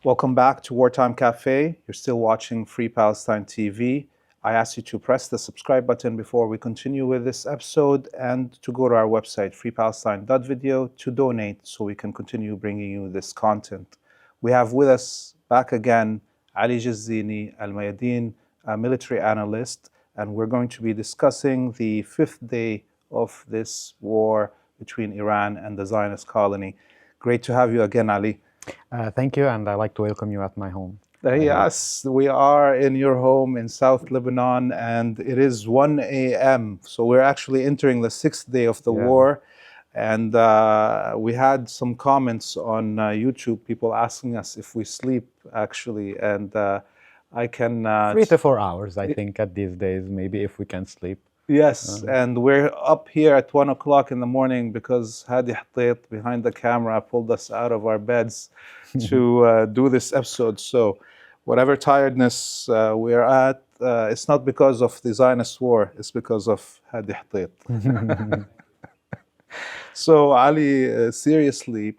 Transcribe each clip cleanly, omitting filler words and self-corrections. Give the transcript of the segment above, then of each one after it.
Welcome back to Wartime Cafe. You're still watching Free Palestine TV. I ask you to press the subscribe button before we continue with this episode and to go to our website, freepalestine.video, to donate so we can continue bringing you this content. We have with us back again Ali Jezzini, al-Mayadeen, a military analyst, and we're going to be discussing the fifth day of this war between Iran and the Zionist colony. Great to have you again, Ali. Thank you, and I'd like to welcome you at my home. Yes, we are in your home in South Lebanon, and it is 1 a.m. So we're actually entering the sixth day of the war. And we had some comments on YouTube, people asking us if we sleep, actually. And I can... 3 to 4 hours, I think, at these days, maybe, if we can sleep. Yes, and we're up here at 1 o'clock in the morning because Hadi Hotait, behind the camera, pulled us out of our beds to do this episode. So whatever tiredness we're at, it's not because of the Zionist war, it's because of Hadi Hotait. So Ali, seriously,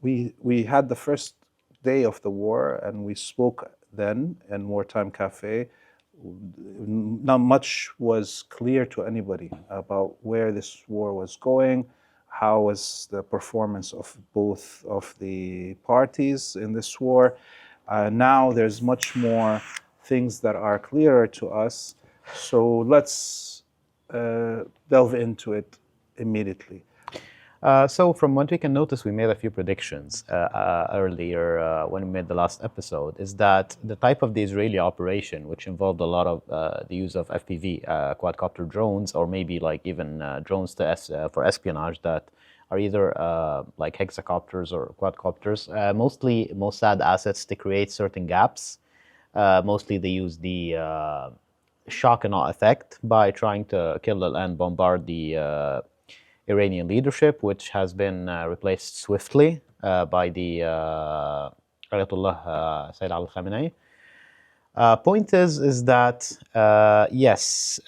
we had the first day of the war and we spoke then in Wartime Cafe. Not much was clear to anybody about where this war was going, how was the performance of both of the parties in this war. Now there's much more things that are clearer to us, so let's delve into it immediately. So from what we can notice, we made a few predictions earlier when we made the last episode, is that the type of the Israeli operation, which involved a lot of the use of FPV, quadcopter drones, or maybe like even drones for espionage that are either like hexacopters or quadcopters, mostly Mossad assets to create certain gaps. Mostly they use the shock and awe effect by trying to kill and bombard the Iranian leadership, which has been replaced swiftly by the Ayatollah Sayyid al-Khamenei. Point is that yes,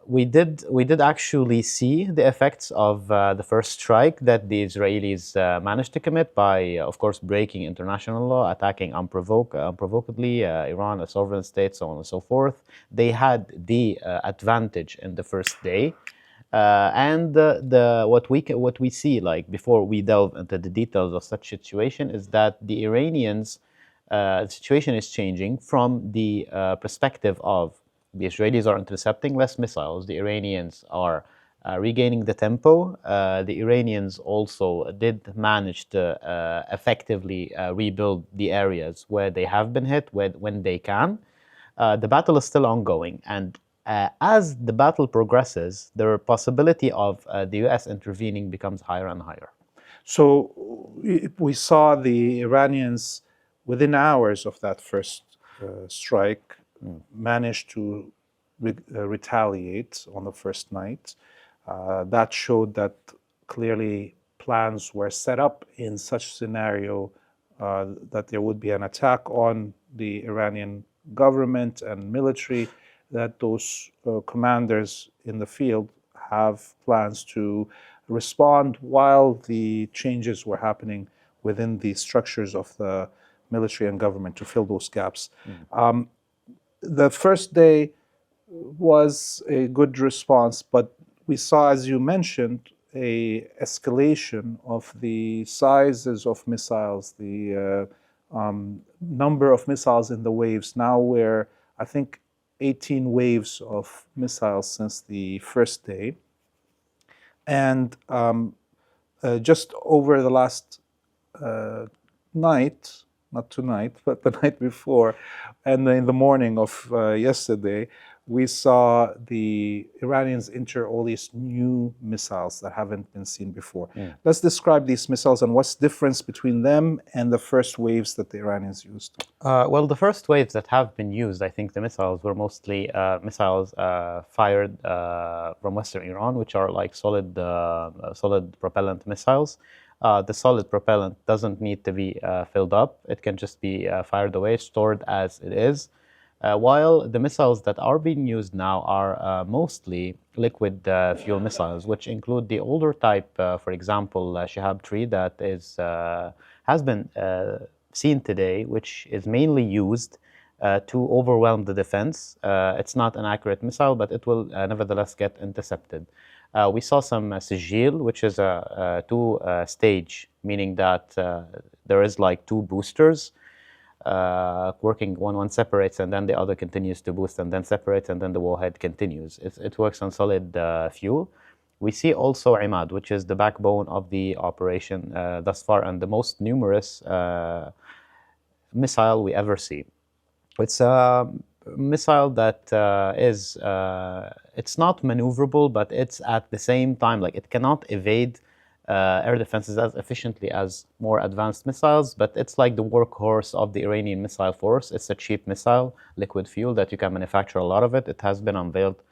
we did actually see the effects of the first strike that the Israelis managed to commit by, of course, breaking international law, attacking unprovokedly Iran, a sovereign state, so on and so forth. They had the advantage in the first day. And what we see, like before we delve into the details of such situation, is that the Iranians' situation is changing from the perspective of the Israelis are intercepting less missiles, the Iranians are regaining the tempo. The Iranians also did manage to effectively rebuild the areas where they have been hit when they can. The battle is still ongoing, and as the battle progresses, the possibility of the U.S. intervening becomes higher and higher. So we saw the Iranians, within hours of that first strike, managed to retaliate on the first night. That showed that clearly plans were set up in such scenario that there would be an attack on the Iranian government and military, that those commanders in the field have plans to respond while the changes were happening within the structures of the military and government to fill those gaps. The first day was a good response, but we saw, as you mentioned, a escalation of the sizes of missiles, the number of missiles in the waves. Now we're, I think, 18 waves of missiles since the first day. And just over the last night, not tonight, but the night before, and in the morning of yesterday, we saw the Iranians enter all these new missiles that haven't been seen before. Let's describe these missiles and what's the difference between them and the first waves that the Iranians used. Well, the first waves that have been used, I think the missiles were mostly missiles fired from Western Iran, which are like solid propellant missiles. The solid propellant doesn't need to be filled up. It can just be fired away, stored as it is. While the missiles that are being used now are mostly liquid fuel missiles, which include the older type, for example, Shihab 3, that has been seen today, which is mainly used to overwhelm the defense. It's not an accurate missile, but it will nevertheless get intercepted. We saw some sigil, which is a two-stage, meaning that there is like two boosters working. One separates and then the other continues to boost and then separates and then the warhead continues. It works on solid fuel. We see also Imad, which is the backbone of the operation thus far and the most numerous missile we ever see. It's a missile that it's not maneuverable, but it's at the same time, like it cannot evade air defenses as efficiently as more advanced missiles, but it's like the workhorse of the Iranian missile force. It's a cheap missile, liquid fuel, that you can manufacture a lot of it. It has been unveiled,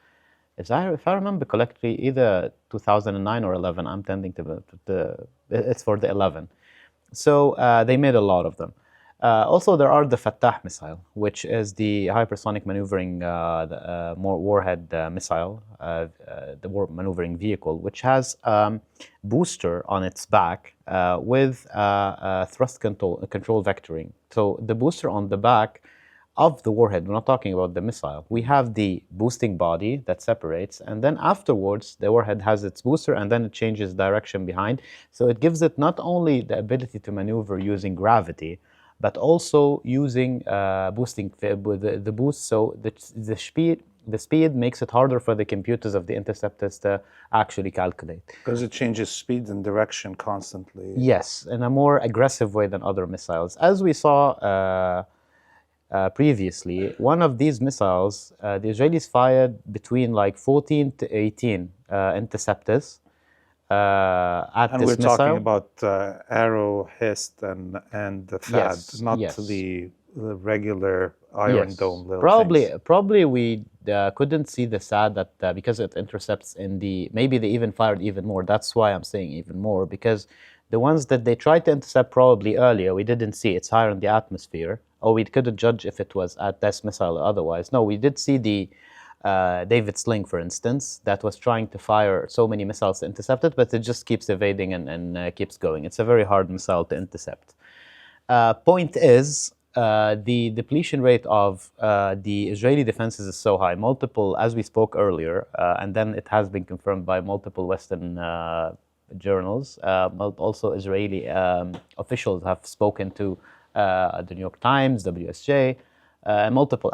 if I remember correctly, either 2009 or 11. I'm tending to it's for the 11. So they made a lot of them. Also, there are the Fattah missile, which is the hypersonic maneuvering warhead missile, the maneuvering vehicle, which has booster on its back with thrust control vectoring. So the booster on the back of the warhead, we're not talking about the missile. We have the boosting body that separates, and then afterwards, the warhead has its booster, and then it changes direction behind. So it gives it not only the ability to maneuver using gravity, but also using boosting with the boost. So the speed makes it harder for the computers of the interceptors to actually calculate. Because it changes speed and direction constantly. Yes, in a more aggressive way than other missiles. As we saw previously, one of these missiles, the Israelis fired between like 14 to 18 interceptors. And we're talking about Arrow, Hist, and the THAAD, not the regular Iron Dome little things. Probably we couldn't see the THAAD that because it intercepts in the. Maybe they even fired even more. That's why I'm saying even more, because the ones that they tried to intercept probably earlier, we didn't see. It's higher in the atmosphere, or we couldn't judge if it was at this missile or otherwise. No, we did see the David Sling, for instance, that was trying to fire so many missiles to intercept it, but it just keeps evading and keeps going. It's a very hard missile to intercept. Point is, the depletion rate of the Israeli defenses is so high. Multiple, as we spoke earlier, and then it has been confirmed by multiple Western journals. Also, Israeli officials have spoken to the New York Times, WSJ, multiple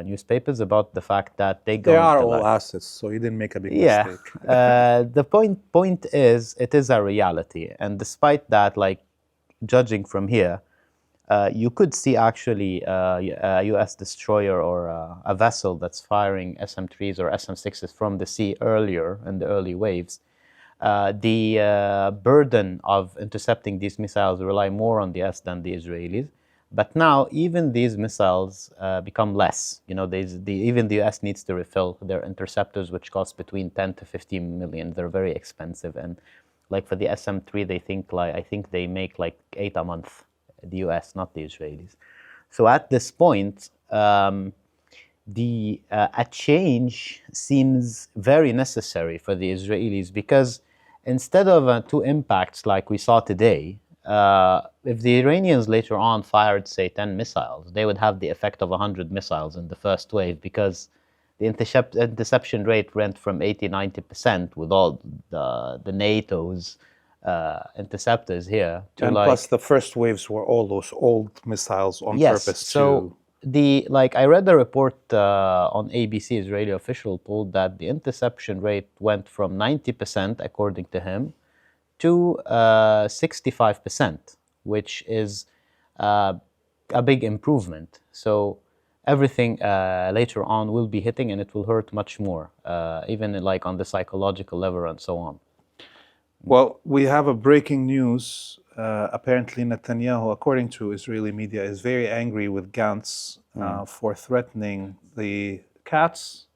newspapers about the fact that they are all assets, so you didn't make a big mistake. The point is, it is a reality, and despite that, like judging from here, you could see actually a U.S. destroyer or a vessel that's firing SM-3s or SM-6s from the sea earlier in the early waves. The burden of intercepting these missiles rely more on the US than the Israelis. But now, even these missiles become less. You know, even the US needs to refill their interceptors, which cost between 10 to 15 million. They're very expensive, and like for the SM-3, I think they make like 8 a month. The US, not the Israelis. So at this point, a change seems very necessary for the Israelis, because instead of 2 impacts like we saw today, if the Iranians later on fired, say, 10 missiles, they would have the effect of 100 missiles in the first wave, because the interception rate went from 80-90% with all the NATO's interceptors here. And plus the first waves were all those old missiles on purpose. So I read a report on ABC, Israeli official, told that the interception rate went from 90%, according to him, to 65%, which is a big improvement. So everything later on will be hitting, and it will hurt much more, even like on the psychological level and so on. Well, we have a breaking news. Apparently Netanyahu, according to Israeli media, is very angry with Gantz for threatening the Katz,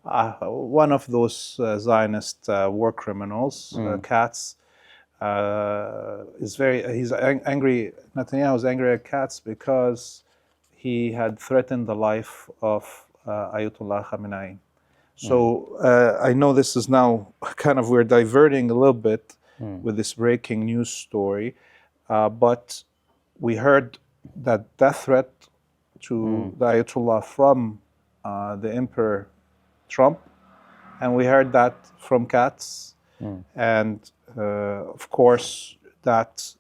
one of those Zionist war criminals. Katz he's angry. Netanyahu is angry at Katz because he had threatened the life of Ayatollah Khamenei. So I know this is now we're diverting a little bit with this breaking news story. But we heard that death threat to the Ayatollah from the Emperor Trump, and we heard that from Katz, and of course that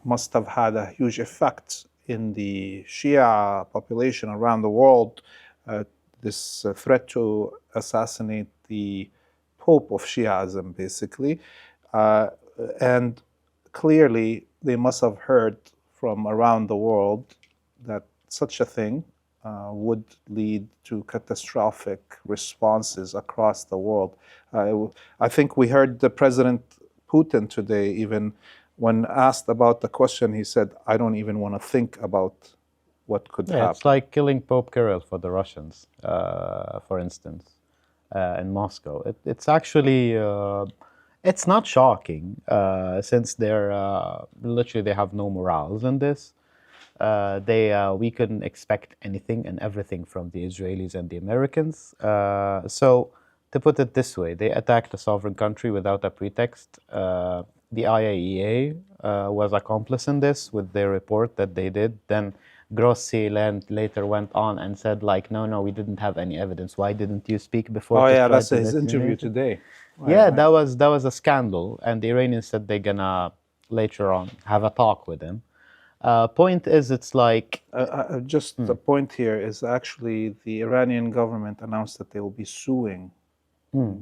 must have had a huge effect in the Shia population around the world. This threat to assassinate the Pope of Shiaism, basically, and clearly they must have heard from around the world that such a thing would lead to catastrophic responses across the world. I think we heard the President Putin today, even when asked about the question, he said, I don't even want to think about what could happen. It's like killing Pope Kirill for the Russians, for instance, in Moscow. It's actually, it's not shocking, since they're, literally they have no morals in this. We couldn't expect anything and everything from the Israelis and the Americans. So, to put it this way, they attacked a sovereign country without a pretext. The IAEA was accomplice in this with their report that they did. Then Grossi later went on and said, like, no, we didn't have any evidence. Why didn't you speak before? Oh yeah, that's his interview today. Yeah, that was a scandal, and the Iranians said they're gonna later on have a talk with him. Point is, it's like just the point here is actually the Iranian government announced that they will be suing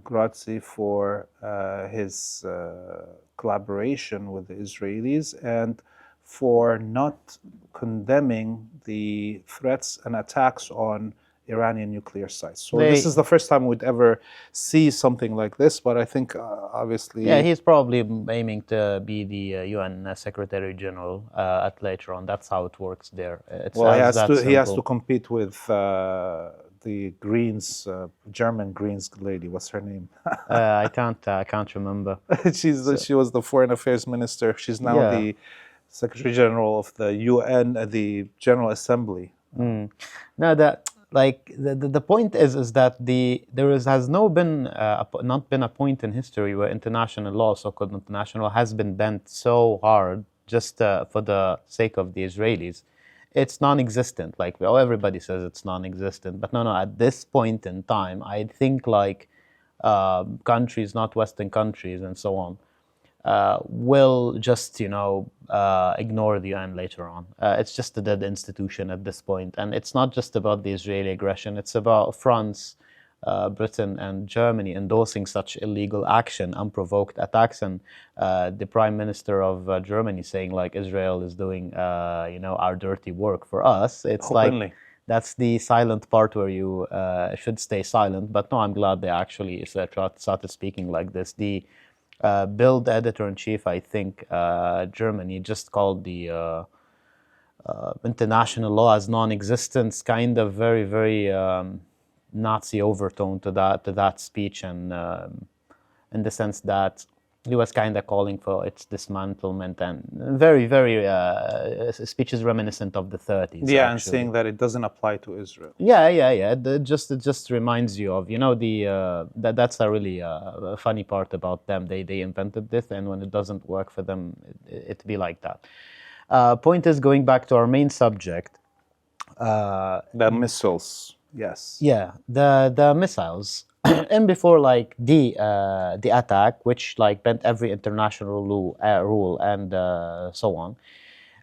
Grossi for his collaboration with the Israelis and for not condemning the threats and attacks on Iranian nuclear sites. So this is the first time we'd ever see something like this, but I think obviously... Yeah, he's probably aiming to be the UN Secretary General at later on. That's how it works there. Well, he has to compete with the Greens, German Greens lady. What's her name? I can't remember. She was the Foreign Affairs Minister. She's now the Secretary General of the UN, the General Assembly. No, the point is that has not been a point in history where international law, so-called international law, has been bent so hard just for the sake of the Israelis. It's non-existent. Like, everybody says it's non-existent, but no. At this point in time, I think countries, not Western countries, and so on, will just ignore the UN later on. It's just a dead institution at this point, and it's not just about the Israeli aggression. It's about France, Britain, and Germany endorsing such illegal action, unprovoked attacks, and the Prime Minister of Germany saying like Israel is doing our dirty work for us. It's openly. Like that's the silent part where you should stay silent. But no, I'm glad they actually started speaking like this. The Bild editor-in-chief, I think, Germany, just called the international law as non-existent, kind of very, very Nazi overtone to that speech, and in the sense that he was kind of calling for its dismantlement, and very, very speeches reminiscent of the 30s. Yeah, actually. and saying that it doesn't apply to Israel. Yeah. It just reminds you of that's a really funny part about them. They invented this, and when it doesn't work for them, it be like that. Point is, going back to our main subject. The missiles. Yes. Yeah, the missiles, and before the attack, which bent every international rule and so on.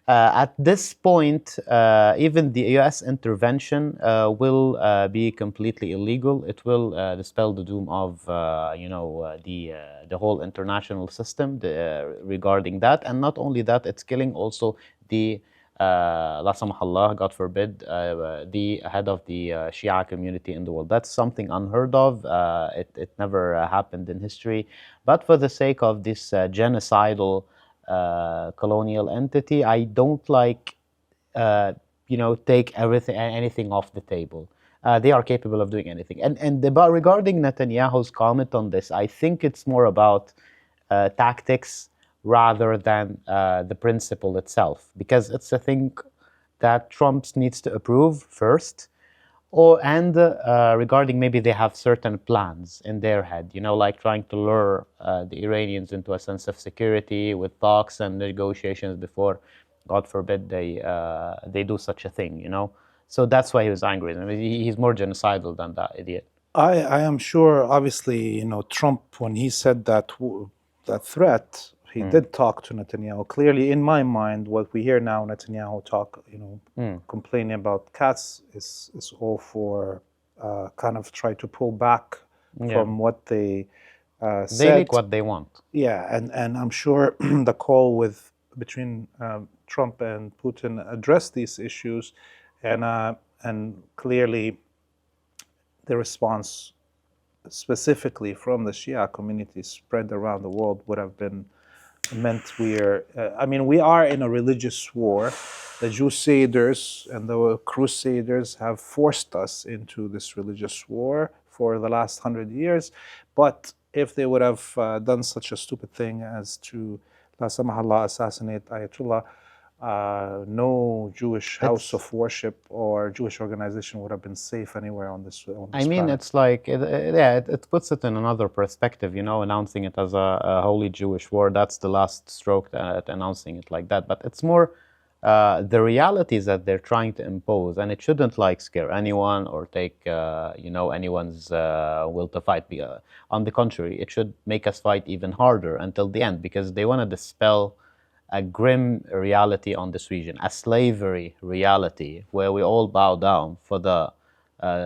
At this point, even the U.S. intervention will be completely illegal. It will dispel the doom of the whole international system regarding that, and not only that, it's killing also the La Samahallah, God forbid, the head of the Shia community in the world. That's something unheard of. It never happened in history. But for the sake of this genocidal colonial entity, I don't take anything off the table. They are capable of doing anything. And about regarding Netanyahu's comment on this, I think it's more about tactics rather than the principle itself, because it's a thing that Trump needs to approve first. Regarding maybe they have certain plans in their head, like trying to lure the Iranians into a sense of security with talks and negotiations before, God forbid, they do such a thing. So that's why he was angry. I mean, he's more genocidal than that idiot. I am sure, obviously, Trump, when he said that threat, he did talk to Netanyahu. Clearly, in my mind, what we hear now, Netanyahu talk, complaining about cats is all for kind of try to pull back from what they said. They like what they want. Yeah, and I'm sure the call between Trump and Putin addressed these issues, and clearly the response specifically from the Shia community spread around the world would have been meant we are in a religious war. The Crusaders and the Crusaders have forced us into this religious war for the last 100 years. But if they would have done such a stupid thing as to, la samahallah, assassinate Ayatollah, no Jewish house of worship or Jewish organization would have been safe anywhere on this planet. It's like, it puts it in another perspective, announcing it as a holy Jewish war. That's the last stroke at announcing it like that. But it's more the realities that they're trying to impose, and it shouldn't scare anyone or take anyone's will to fight. On the contrary, it should make us fight even harder until the end, because they want to dispel a grim reality on this region, a slavery reality where we all bow down for the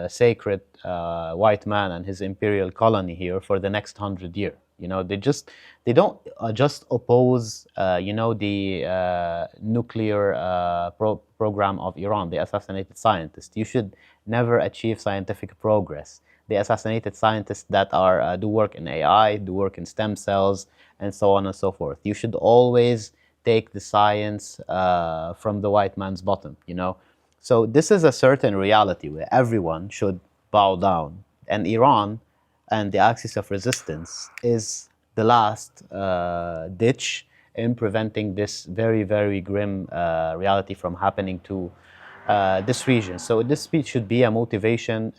sacred white man and his imperial colony here for the next 100 years. They don't just oppose, the nuclear program of Iran. They assassinated scientists. You should never achieve scientific progress. They assassinated scientists that do work in AI, do work in stem cells, and so on and so forth. You should always take the science from the white man's bottom, So this is a certain reality where everyone should bow down. And Iran and the axis of resistance is the last ditch in preventing this very, very grim reality from happening to this region. So this speech should be a motivation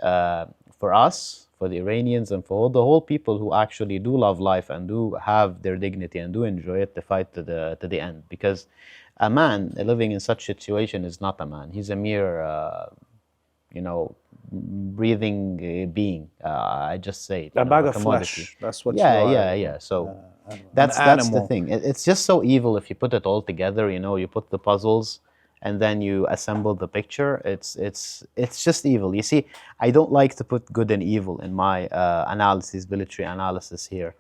for us, for the Iranians, and for all the whole people who actually do love life and do have their dignity and do enjoy it, to fight to the end. Because a man living in such a situation is not a man. He's a mere, breathing being. I just say it, a bag of flesh. That's what you are. Yeah. So that's the thing. It's just so evil if you put it all together. You put the puzzles and then you assemble the picture. It's just evil. You see, I don't like to put good and evil in my military analysis here.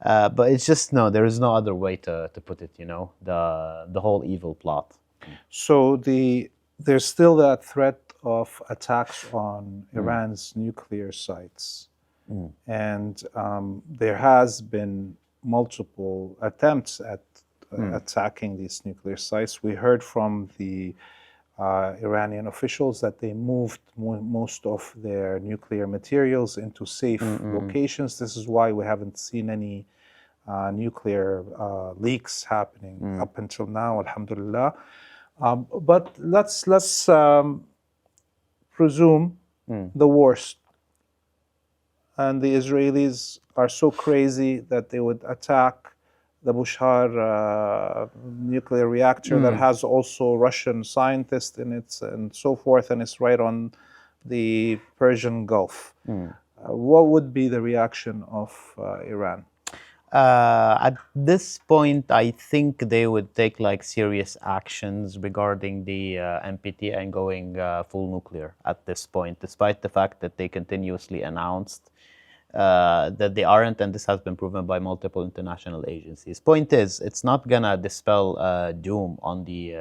But it's just, there is no other way to put it, the whole evil plot. So there's still that threat of attacks on Iran's nuclear sites. And there has been multiple attempts at attacking these nuclear sites. We heard from the Iranian officials that they moved most of their nuclear materials into safe locations. This is why we haven't seen any nuclear leaks happening up until now, alhamdulillah. But let's presume the worst. And the Israelis are so crazy that they would attack the Bushehr nuclear reactor that has also Russian scientists in it and so forth, and it's right on the Persian Gulf. What would be the reaction of Iran? At this point, I think they would take serious actions regarding the NPT and going full nuclear at this point, despite the fact that they continuously announced that they aren't, and this has been proven by multiple international agencies. Point is, it's not gonna dispel doom on the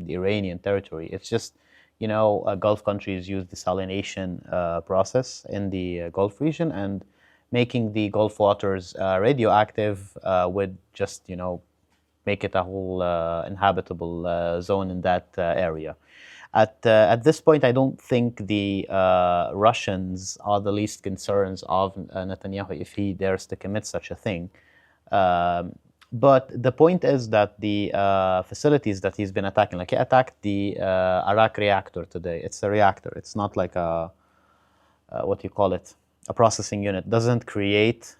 Iranian territory. It's just, Gulf countries use desalination process in the Gulf region, and making the Gulf waters radioactive would just, make it a whole inhabitable zone in that area. At this point, I don't think the Russians are the least concerns of Netanyahu if he dares to commit such a thing. But the point is that the facilities that he's been attacking, like he attacked the Iraq reactor today. It's a reactor. It's not like a, what you call it, a processing unit. Doesn't create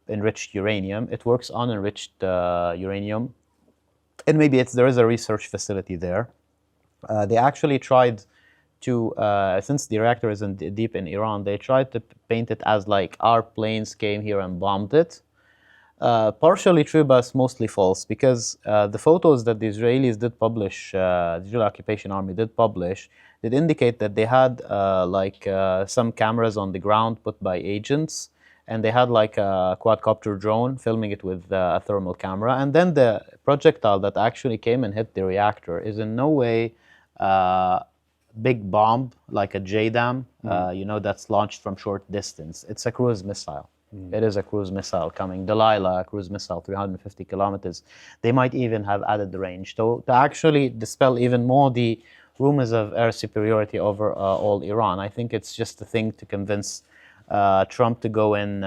enriched uranium. It works on enriched uranium. And maybe there is a research facility there. They actually tried to, since the reactor is deep in Iran, they tried to paint it as like our planes came here and bombed it. Partially true, but mostly false, because the photos that the Israelis did publish, the Israeli occupation army did publish, did indicate that they had some cameras on the ground put by agents, and they had like a quadcopter drone filming it with a thermal camera, and then the projectile that actually came and hit the reactor is in no way big bomb like a JDAM, that's launched from short distance. It's a cruise missile. It is a cruise missile coming. Delilah, cruise missile, 350 kilometers. They might even have added the range. So to actually dispel even more the rumors of air superiority over all Iran, I think it's just a thing to convince Trump to go in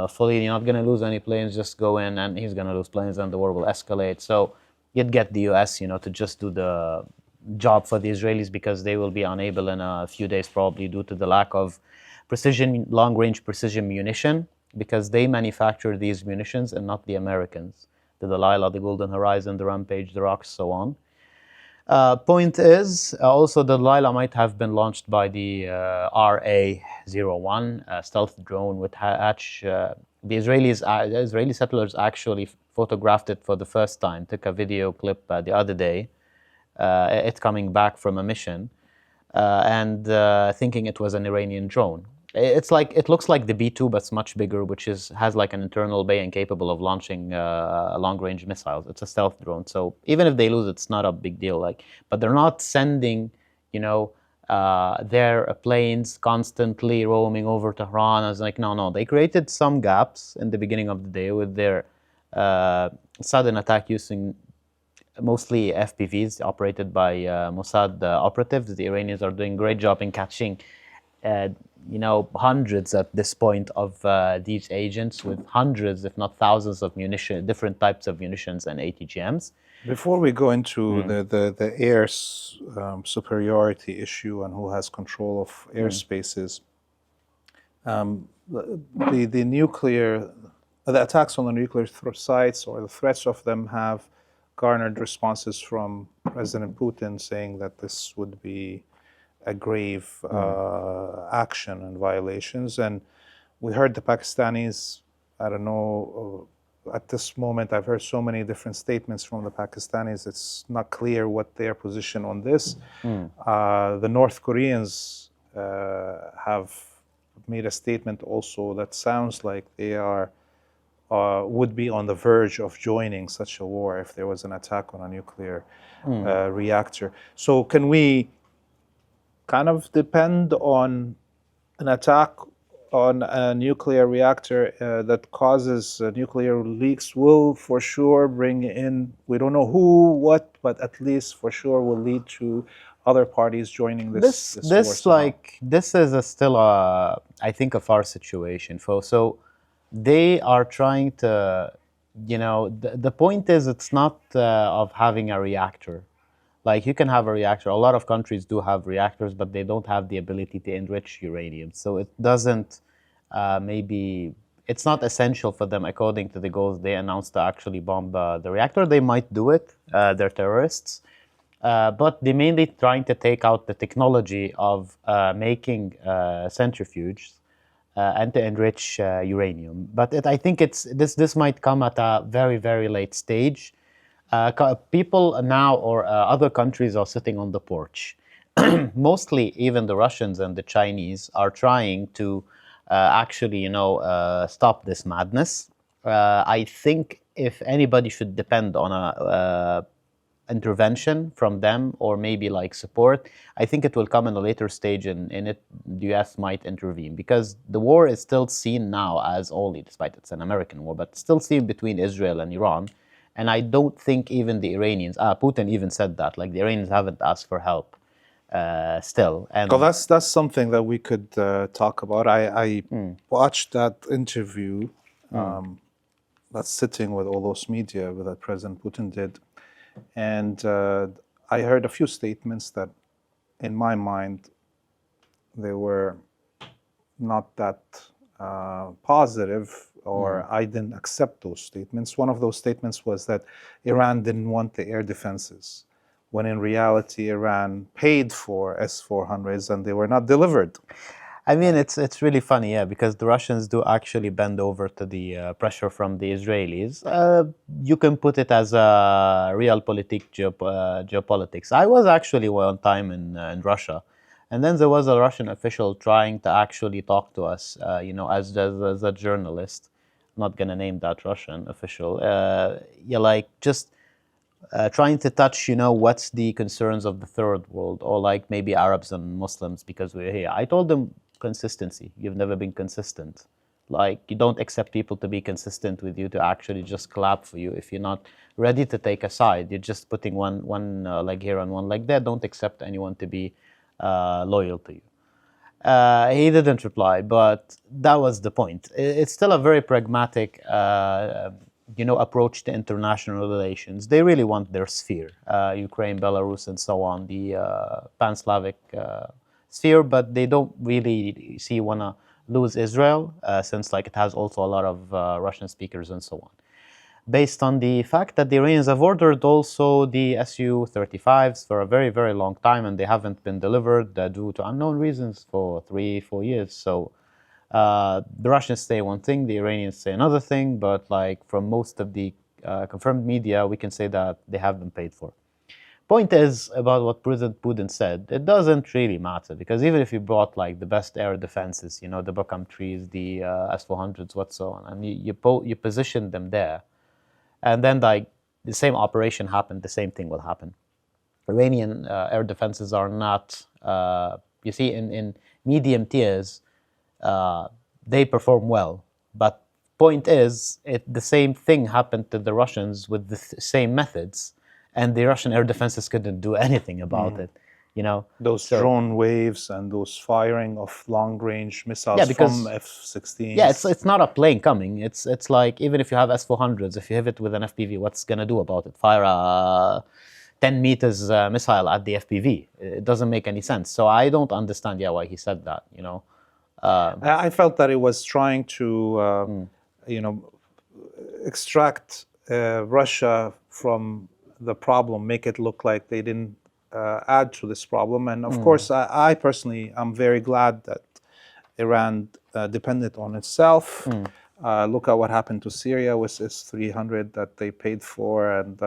fully. You're not going to lose any planes, just go in, and he's going to lose planes, and the war will escalate. So you'd get the US, to just do the job for the Israelis, because they will be unable in a few days, probably due to the lack of precision, long-range precision munition, because they manufacture these munitions and not the Americans. The Delilah, the Golden Horizon, the Rampage, the Rocks, so on. Point is, also the Delilah might have been launched by the RA-01 stealth drone with hatch. The Israeli settlers actually photographed it for the first time, took a video clip the other day, it coming back from a mission, and thinking it was an Iranian drone. It looks like the B-2, but it's much bigger, which has like an internal bay and capable of launching long-range missiles. It's a stealth drone, so even if they lose, it's not a big deal. But they're not sending, their planes constantly roaming over Tehran. I was like, no. They created some gaps in the beginning of the day with their sudden attack using mostly FPVs operated by Mossad operatives. The Iranians are doing a great job in catching hundreds at this point of these agents, with hundreds, if not thousands, of different types of munitions and ATGMs. Before we go into the air superiority issue and who has control of airspaces, the attacks on the nuclear sites, or the threats of them, have garnered responses from President Putin saying that this would be a grave action and violations. And we heard the Pakistanis, I don't know, at this moment I've heard so many different statements from the Pakistanis, it's not clear what their position on this. The North Koreans have made a statement also that sounds like they would be on the verge of joining such a war if there was an attack on a nuclear reactor. So can we kind of depend on an attack on a nuclear reactor that causes nuclear leaks will for sure bring in, we don't know who, what, but at least for sure will lead to other parties joining this war? This is still I think a far situation. So they are trying to, the point is, it's not of having a reactor. Like, you can have a reactor. A lot of countries do have reactors, but they don't have the ability to enrich uranium. So it doesn't, it's not essential for them, according to the goals they announced, to actually bomb the reactor. They might do it, they're terrorists. But they're mainly trying to take out the technology of making centrifuges and to enrich uranium. But I think this might come at a very, very late stage. People now, or other countries, are sitting on the porch. Mostly, even the Russians and the Chinese are trying to actually, stop this madness. I think if anybody should depend on a intervention from them, or maybe like support, I think it will come in a later stage, and in it the US might intervene, because the war is still seen now as only, despite it's an American war, but still seen between Israel and Iran. And I don't think even the Iranians, Putin even said that, like, the Iranians haven't asked for help still. And well, that's something that we could talk about. I watched that interview that's sitting with all those media that President Putin did. And I heard a few statements that, in my mind, they were not that positive, or I didn't accept those statements. One of those statements was that Iran didn't want the air defenses, when in reality Iran paid for S-400s and they were not delivered. I mean, it's really funny, yeah, because the Russians do actually bend over to the pressure from the Israelis. You can put it as a realpolitik geopolitics. I was actually one time in Russia, and then there was a Russian official trying to actually talk to us, as a journalist. I'm not gonna name that Russian official. Like just trying to touch, what's the concerns of the third world, or like maybe Arabs and Muslims because we're here. I told them consistency. You've never been consistent. Like, you don't accept people to be consistent with you, to actually just clap for you. If you're not ready to take a side, you're just putting one leg here and one leg there. Don't accept anyone to be loyal to you. He didn't reply, but that was the point. It's still a very pragmatic approach to international relations. They really want their sphere, Ukraine, Belarus, and so on, the pan-Slavic sphere, but they don't really want to lose Israel, since like it has also a lot of Russian speakers and so on. Based on the fact that the Iranians have ordered also the Su-35s for a very, very long time, and they haven't been delivered due to unknown reasons for 3-4 years. So the Russians say one thing, the Iranians say another thing, but like from most of the confirmed media, we can say that they have been paid for. Point is, about what President Putin said, it doesn't really matter, because even if you brought like the best air defenses, the Bakam trees, the S-400s, what so on, and you position them there, and then like the same operation happened, the same thing will happen. Iranian air defenses are not, you see, in medium tiers, they perform well. But point is, the same thing happened to the Russians with the same methods, and the Russian air defenses couldn't do anything about it. Those drone waves and those firing of long-range missiles from F-16s. Yeah, it's not a plane coming. It's like, even if you have S-400s, if you hit it with an FPV, what's gonna do about it? Fire a 10 meters missile at the FPV. It doesn't make any sense. So I don't understand, why he said that. I felt that it was trying to, extract Russia from the problem, make it look like they didn't add to this problem. And of course, I personally, I'm very glad that Iran depended on itself. Look at what happened to Syria with S-300 that they paid for, and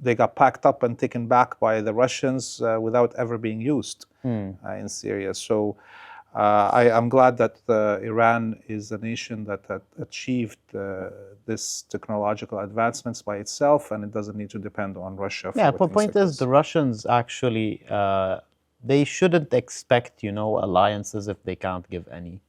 they got packed up and taken back by the Russians without ever being used in Syria. So I'm glad that Iran is a nation that achieved this technological advancements by itself, and it doesn't need to depend on Russia. Yeah, the point is, the Russians actually, they shouldn't expect, alliances if they can't give any,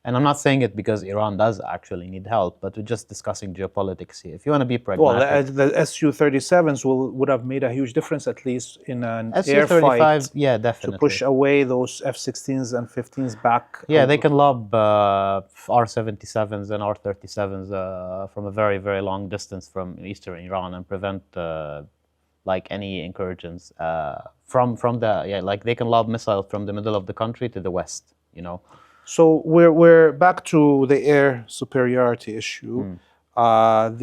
And I'm not saying it because Iran does actually need help, but we're just discussing geopolitics here. If you want to be pragmatic... Well, the Su-37s would have made a huge difference, at least in an air fight. Yeah, definitely. To push away those F-16s and 15s back. Yeah, they can lob R-77s and R-37s from a very, very long distance from eastern Iran and prevent like any incursions from the... like they can lob missiles from the middle of the country to the west, So we're back to the air superiority issue.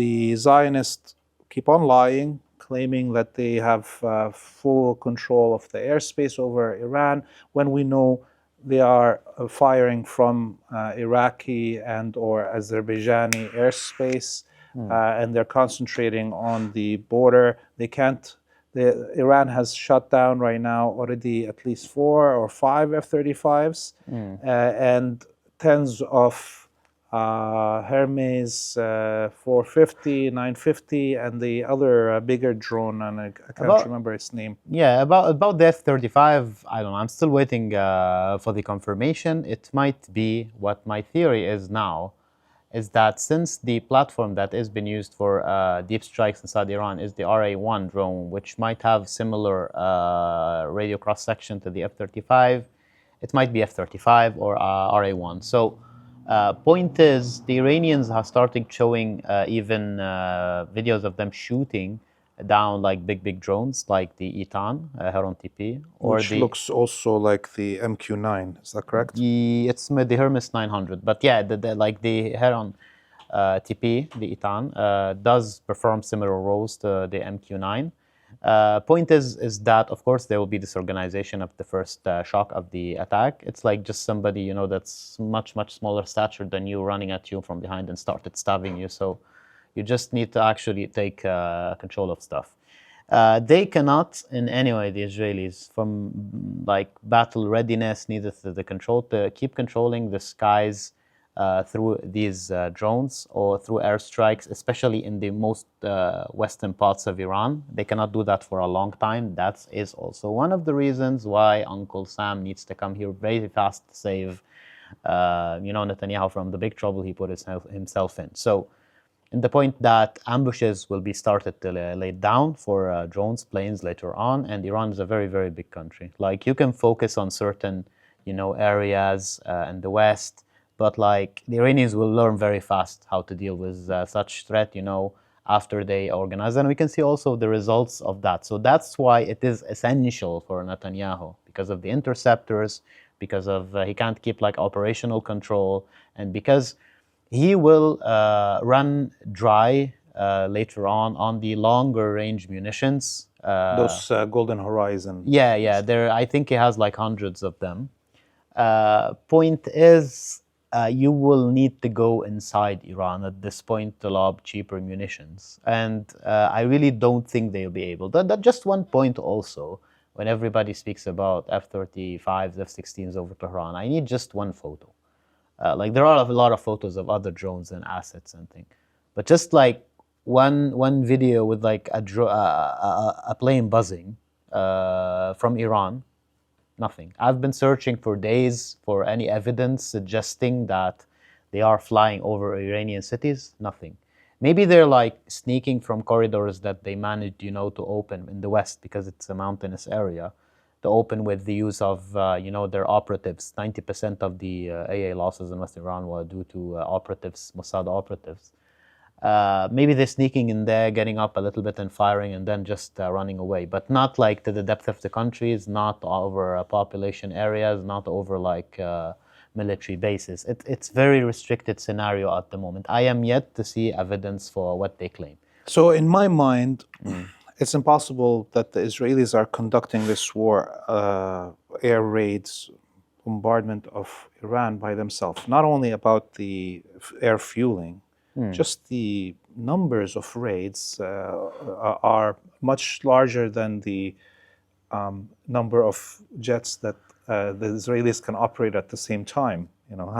The Zionists keep on lying, claiming that they have full control of the airspace over Iran, when we know they are firing from Iraqi and or Azerbaijani airspace, and they're concentrating on the border. They can't. Iran has shut down right now already at least 4 or 5 F-35s and tens of Hermes 450, 950, and the other bigger drone, and I can't remember its name. Yeah, about the F-35, I don't know. I'm still waiting for the confirmation. It might be, what my theory is now, is that since the platform that is being used for deep strikes inside Iran is the RA-1 drone, which might have similar radio cross-section to the F-35, it might be F-35 or RA-1. So Point is, the Iranians have started showing even videos of them shooting down like big drones, like the Itan, Heron TP, or Which looks also like the MQ-9. Is that correct? it's the Hermes 900. But yeah, like the Heron TP, the Itan, does perform similar roles to the MQ-9. Point is that, of course, there will be disorganization of the first shock of the attack. It's like just somebody, you know, that's much smaller stature than you running at you from behind and started stabbing you. So you just need to actually take control of stuff. They cannot in any way, the Israelis, from like battle readiness, needed the control to keep controlling the skies through these drones or through airstrikes, especially in the most western parts of Iran. They cannot do that for a long time. That is also one of the reasons why Uncle Sam needs to come here very fast to save, Netanyahu from the big trouble he put himself in. So, in the point that ambushes will be started to laid down for drones, planes later on, and Iran is a very big country. Like, you can focus on certain, areas in the West, but like the Iranians will learn very fast how to deal with such threat, after they organize. And we can see also the results of that. So that's why it is essential for Netanyahu, because of the interceptors, because of he can't keep like operational control, and because he will run dry later on the longer range munitions. Those Golden Horizon. Yeah. I think he has like hundreds of them. Point is, you will need to go inside Iran at this point to lob cheaper munitions. And I really don't think they'll be able. That just one point also, when everybody speaks about F-35s, F-16s over Tehran, I need just one photo. Like, there are a lot of photos of other drones and assets and things. But just like one video with like a plane buzzing from Iran, nothing. I've been searching for days for any evidence suggesting that they are flying over Iranian cities. Nothing. Maybe they're like sneaking from corridors that they managed, to open in the West because it's a mountainous area, to open with the use of, their operatives. 90% of the AA losses in West Iran were due to operatives, Mossad operatives. Maybe they're sneaking in there, getting up a little bit and firing, and then just running away. But not like to the depth of the countries, not over population areas, not over like military bases. It's very restricted scenario at the moment. I am yet to see evidence for what they claim. So in my mind, it's impossible that the Israelis are conducting this war, air raids, bombardment of Iran by themselves. Not only about the air fueling, just the numbers of raids are much larger than the number of jets that the Israelis can operate at the same time.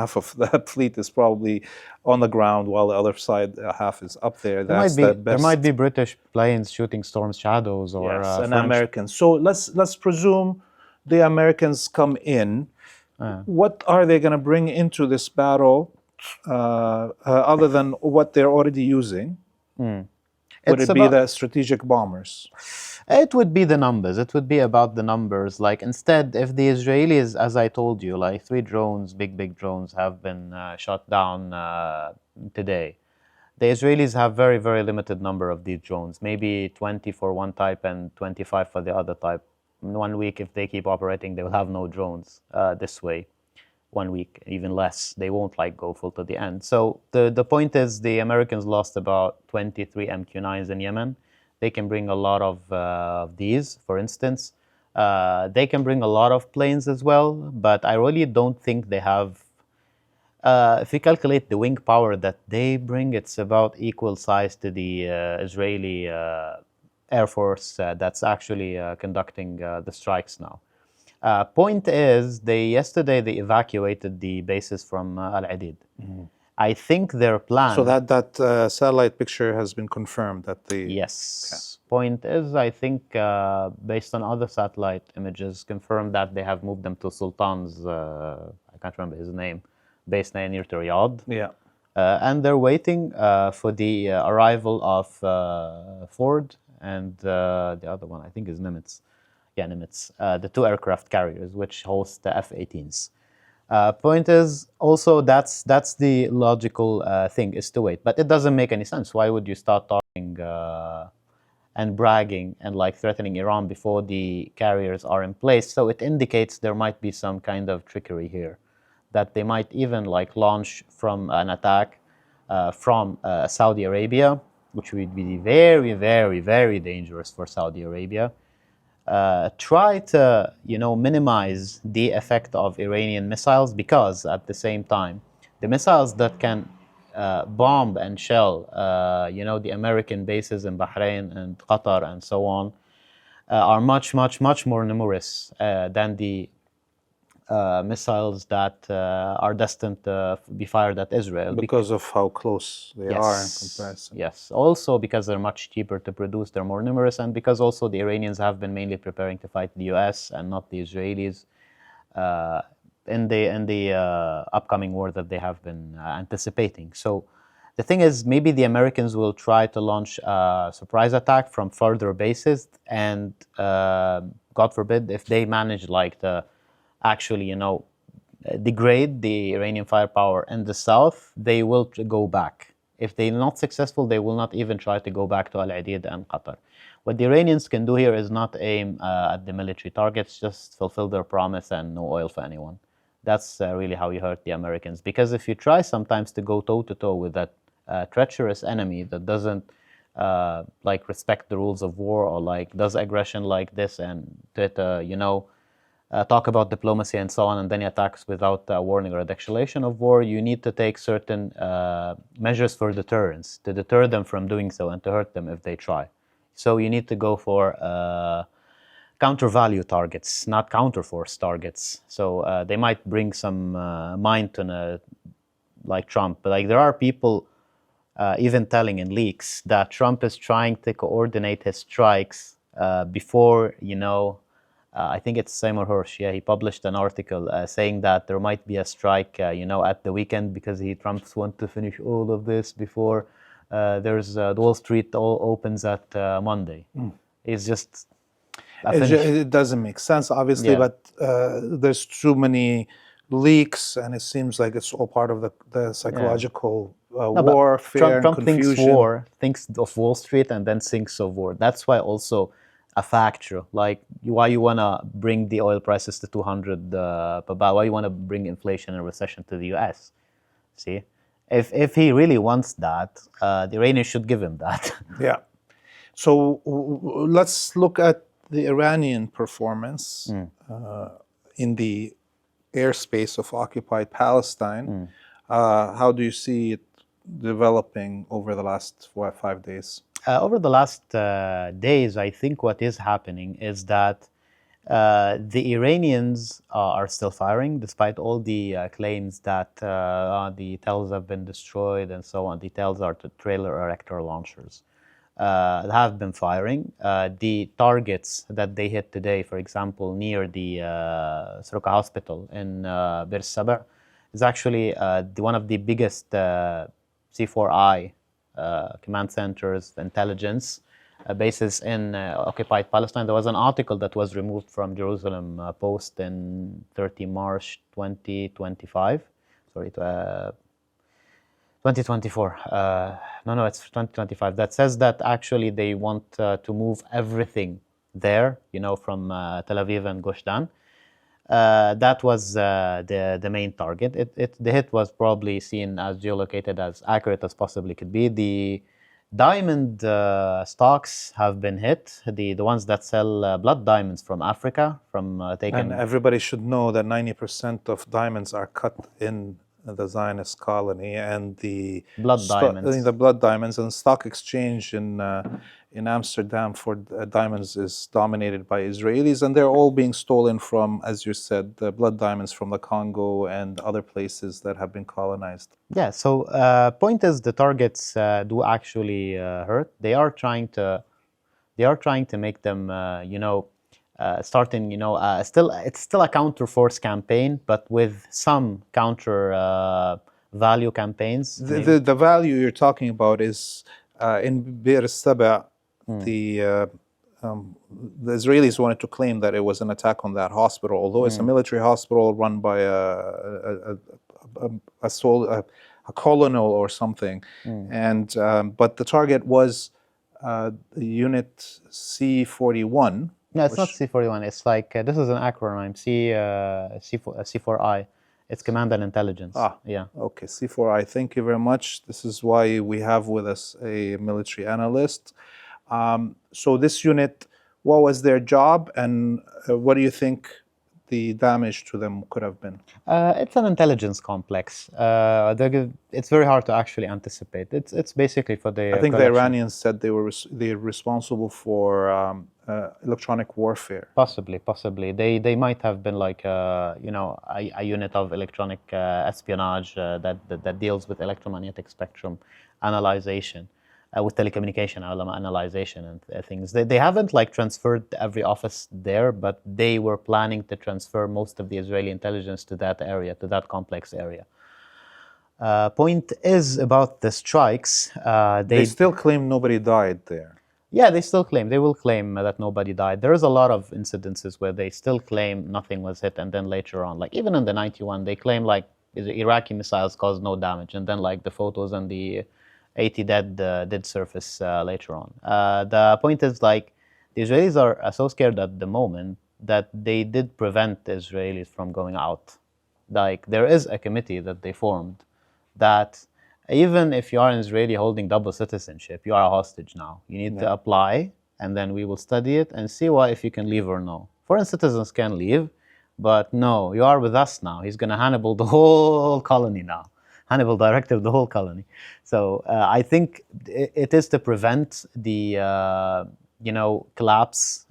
Half of that fleet is probably on the ground, while the other side half is up there. There might be British planes shooting Storm Shadows, or yes, and French. Americans. So let's presume the Americans come in. What are they going to bring into this battle other than what they're already using? Would it be the strategic bombers? It would be the numbers. It would be about the numbers. Like, instead, if the Israelis, as I told you, like 3 drones, big drones, have been shot down today, the Israelis have very limited number of these drones. Maybe 20 for one type and 25 for the other type. In 1 week, if they keep operating, they will have no drones this way. 1 week, even less. They won't like go full to the end. So the point is, the Americans lost about 23 MQ-9s in Yemen. They can bring a lot of these, for instance. They can bring a lot of planes as well, but I really don't think they have... if you calculate the wing power that they bring, it's about equal size to the Israeli Air Force that's actually conducting the strikes now. Point is, yesterday they evacuated the bases from al-Adid. I think their plan... So that satellite picture has been confirmed that the... Yes. Okay. Point is, I think, based on other satellite images, confirmed that they have moved them to Sultan's, I can't remember his name, base near to Riyadh. Yeah. And they're waiting for the arrival of Ford and the other one, I think, is Nimitz. Yeah, Nimitz. The 2 aircraft carriers, which host the F-18s. Point is also that's the logical thing is to wait, but it doesn't make any sense. Why would you start talking and bragging and like threatening Iran before the carriers are in place? So it indicates there might be some kind of trickery here, that they might even like launch from an attack from Saudi Arabia, which would be very, very, very dangerous for Saudi Arabia. Try to minimize the effect of Iranian missiles, because at the same time the missiles that can bomb and shell the American bases in Bahrain and Qatar and so on are much, much, much more numerous than the missiles that are destined to be fired at Israel. Because of how close they are in Yes, comparison. yes. Also because they're much cheaper to produce, they're more numerous, and because also the Iranians have been mainly preparing to fight the US and not the Israelis in the upcoming war that they have been anticipating. So the thing is, maybe the Americans will try to launch a surprise attack from further bases, and God forbid, if they manage like to actually, degrade the Iranian firepower in the south, they will go back. If they're not successful, they will not even try to go back to al-Aqsa and Qatar. What the Iranians can do here is not aim at the military targets, just fulfill their promise and no oil for anyone. That's really how you hurt the Americans. Because if you try sometimes to go toe-to-toe with that treacherous enemy that doesn't like respect the rules of war, or like does aggression like this and talk about diplomacy and so on, and then he attacks without warning or a declaration of war, you need to take certain measures for deterrence to deter them from doing so and to hurt them if they try. So you need to go for counter-value targets, not counter-force targets. So they might bring some mind to like Trump, but like there are people even telling in leaks that Trump is trying to coordinate his strikes before, I think it's Seymour Hersh. Yeah, he published an article saying that there might be a strike, at the weekend, because Trump wants to finish all of this before the Wall Street all opens at Monday. It's just it doesn't make sense, obviously, Yeah. but there's too many leaks, and it seems like it's all part of the psychological warfare Trump and confusion. thinks of Wall Street and then thinks of war. That's why also a factor, like why you want to bring the oil prices to 200 per barrel, why you want to bring inflation and recession to the US. See, if he really wants that, the Iranians should give him that. Yeah. So let's look at the Iranian performance in the airspace of occupied Palestine. How do you see it developing over the last 4 or 5 days? Over the last days, I think what is happening is that the Iranians are still firing, despite all the claims that the Tells have been destroyed and so on. The Tells are the trailer erector launchers. Have been firing. The targets that they hit today, for example, near the Soroka Hospital in Bir Sabah, is actually one of the biggest C4I command centers, intelligence bases in occupied Palestine. There was an article that was removed from Jerusalem Post in 30 March 2025. Sorry, 2024. No, it's 2025. That says that actually they want to move everything there, from Tel Aviv and Gush Dan. That was the main target. The hit was probably seen as geolocated, as accurate as possibly could be. The diamond stocks have been hit. The ones that sell blood diamonds from Africa, taken. And everybody should know that 90% of diamonds are cut in the Zionist colony, and the blood diamonds and stock exchange in Amsterdam for diamonds is dominated by Israelis, and they're all being stolen from, as you said, the blood diamonds from the Congo and other places that have been colonized. Yeah. So point is, the targets do actually hurt. They are trying to make them, starting, it's still a counter-force campaign, but with some counter value campaigns. The value you're talking about is in Bir Sabah, the the Israelis wanted to claim that it was an attack on that hospital, although it's a military hospital run by a colonel or something. And but the target was Unit C41. No, it's not C41. It's like this is an acronym. C4I. It's Command and Intelligence. Yeah. Okay, C4I. Thank you very much. This is why we have with us a military analyst. So this unit, what was their job, and what do you think the damage to them could have been? It's an intelligence complex. It's very hard to actually anticipate. It's basically for the. I think the Iranians said they're responsible for electronic warfare. Possibly. They might have been like a unit of electronic espionage that deals with electromagnetic spectrum analyzation. With telecommunication analyzation and things. They haven't like transferred every office there, but they were planning to transfer most of the Israeli intelligence to that area, to that complex area. Point is about the strikes. They still claim nobody died there. Yeah, they will claim that nobody died. There is a lot of incidences where they still claim nothing was hit, and then later on, like even in the 91, they claim like the Iraqi missiles caused no damage, and then like the photos and the 80 dead did surface later on. The point is like the Israelis are so scared at the moment that they did prevent the Israelis from going out. Like there is a committee that they formed that even if you are an Israeli holding double citizenship, you are a hostage now. You need to apply, and then we will study it and see if you can leave or no. Foreign citizens can leave, but no, you are with us now. He's going to Hannibal the whole colony now. Hannibal directed the whole colony. So I think it is to prevent the collapse,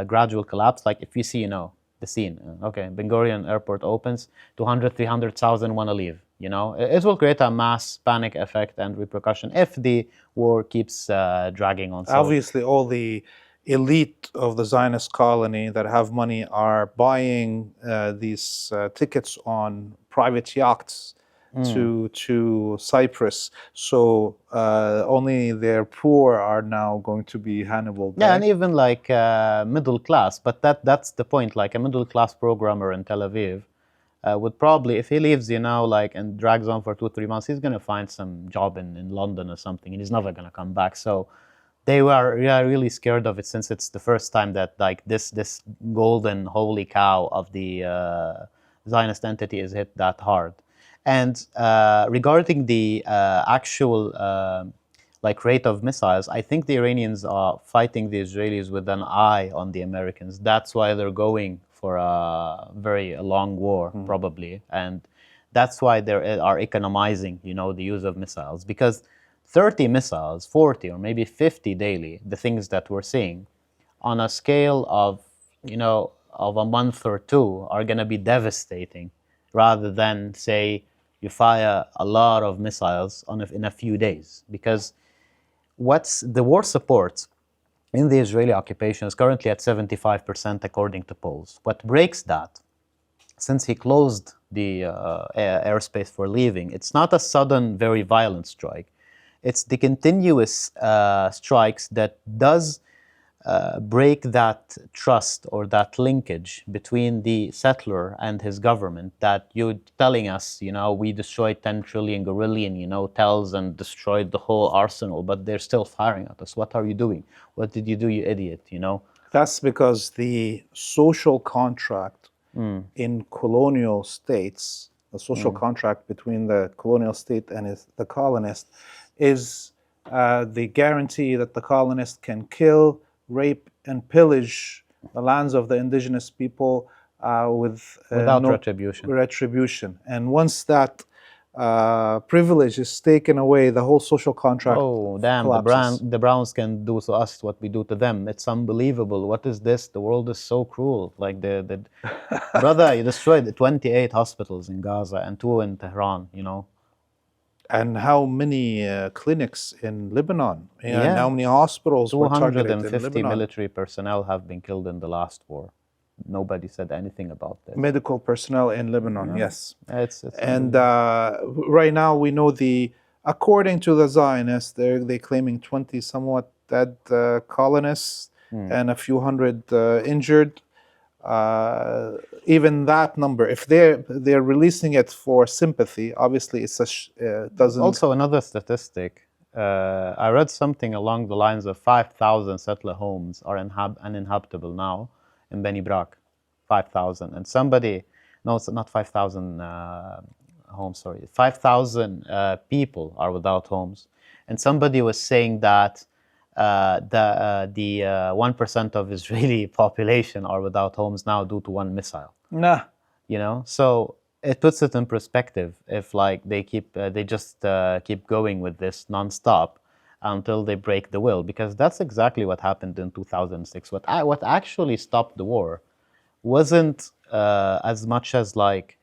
gradual collapse. Like if you see, the scene. Okay, Ben Gurion Airport opens, 200, 300,000 want to leave. It will create a mass panic effect and repercussion if the war keeps dragging on. So obviously, all the elite of the Zionist colony that have money are buying these tickets on private yachts to Cyprus, so only their poor are now going to be Hannibal. Yeah, and even like middle class, but that's the point. Like a middle class programmer in Tel Aviv would probably, if he leaves, and drags on for 2-3 months, he's gonna find some job in London or something, and he's never gonna come back. So they were really scared of it, since it's the first time that like this golden holy cow of the Zionist entity is hit that hard. And regarding the actual rate of missiles, I think the Iranians are fighting the Israelis with an eye on the Americans. That's why they're going for a very long war, probably. And that's why they are economizing, the use of missiles. Because 30 missiles, 40 or maybe 50 daily, the things that we're seeing, on a scale of, of a month or two, are going to be devastating, rather than, say, you fire a lot of missiles in a few days. Because what's the war support in the Israeli occupation is currently at 75% according to polls. What breaks that, since he closed the airspace for leaving, it's not a sudden, very violent strike. It's the continuous strikes that does break that trust or that linkage between the settler and his government, that you're telling us, we destroyed 10 trillion guerrillian, tells and destroyed the whole arsenal, but they're still firing at us. What are you doing? What did you do, you idiot, That's because the social contract in colonial states, the social contract between the colonial state and the colonist, is the guarantee that the colonist can kill, rape, and pillage the lands of the indigenous people without retribution. And once that privilege is taken away, the whole social contract collapses. The Browns can do to us what we do to them. It's unbelievable. What is this? The world is so cruel. Like the brother, you destroyed 28 hospitals in Gaza and 2 in Tehran, And how many clinics in Lebanon? And how many hospitals were targeted in Lebanon? 250 military personnel have been killed in the last war. Nobody said anything about this. Medical personnel in Lebanon, yes. It's and right now we know according to the Zionists, they're claiming 20 somewhat dead colonists. and a few hundred injured. Even that number, if they're releasing it for sympathy, obviously it's doesn't. Also, another statistic. I read something along the lines of 5,000 settler homes are uninhabitable now in Beni Brak. 5,000. And somebody, no, it's not 5,000 homes, sorry. 5,000 people are without homes. And somebody was saying that the 1% of Israeli population are without homes now due to one missile. Nah. You know, so it puts it in perspective if like they just keep going with this nonstop until they break the will, because that's exactly what happened in 2006. What actually stopped the war wasn't as much as like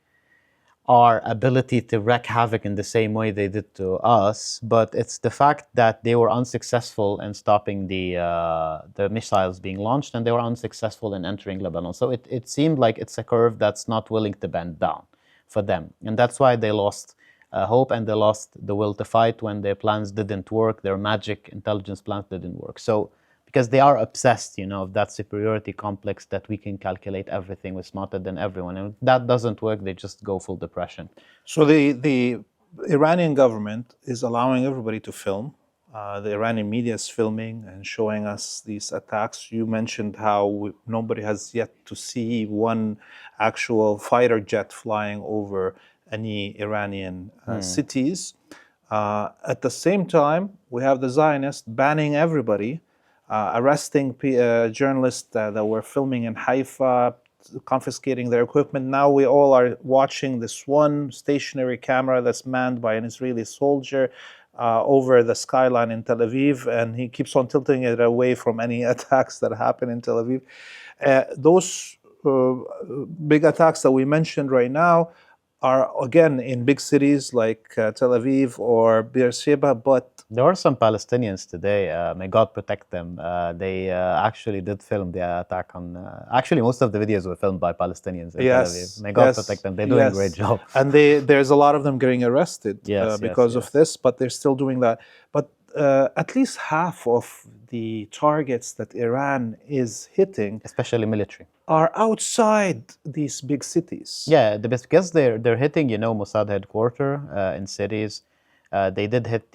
our ability to wreak havoc in the same way they did to us, but it's the fact that they were unsuccessful in stopping the missiles being launched, and they were unsuccessful in entering Lebanon. So it seemed like it's a curve that's not willing to bend down for them, and that's why they lost hope, and they lost the will to fight when their plans didn't work, their magic intelligence plans didn't work. So because they are obsessed, you know, of that superiority complex that we can calculate everything, we're smarter than everyone. And if that doesn't work, they just go full depression. So the Iranian government is allowing everybody to film. The Iranian media is filming and showing us these attacks. You mentioned how nobody has yet to see one actual fighter jet flying over any Iranian cities. At the same time, we have the Zionists banning everybody, arresting journalists that were filming in Haifa, confiscating their equipment. Now we all are watching this one stationary camera that's manned by an Israeli soldier over the skyline in Tel Aviv, and he keeps on tilting it away from any attacks that happen in Tel Aviv. Those big attacks that we mentioned right now are, again, in big cities like Tel Aviv or Beersheba, but there are some Palestinians today, may God protect them. They actually did film the attack on... actually, most of the videos were filmed by Palestinians in Tel Aviv. May God protect them. They're doing a great job. And there's a lot of them getting arrested because of this, but they're still doing that. But at least half of the targets that Iran is hitting, especially military, are outside these big cities. Yeah, because they're hitting, you know, Mossad headquarters in cities. They did hit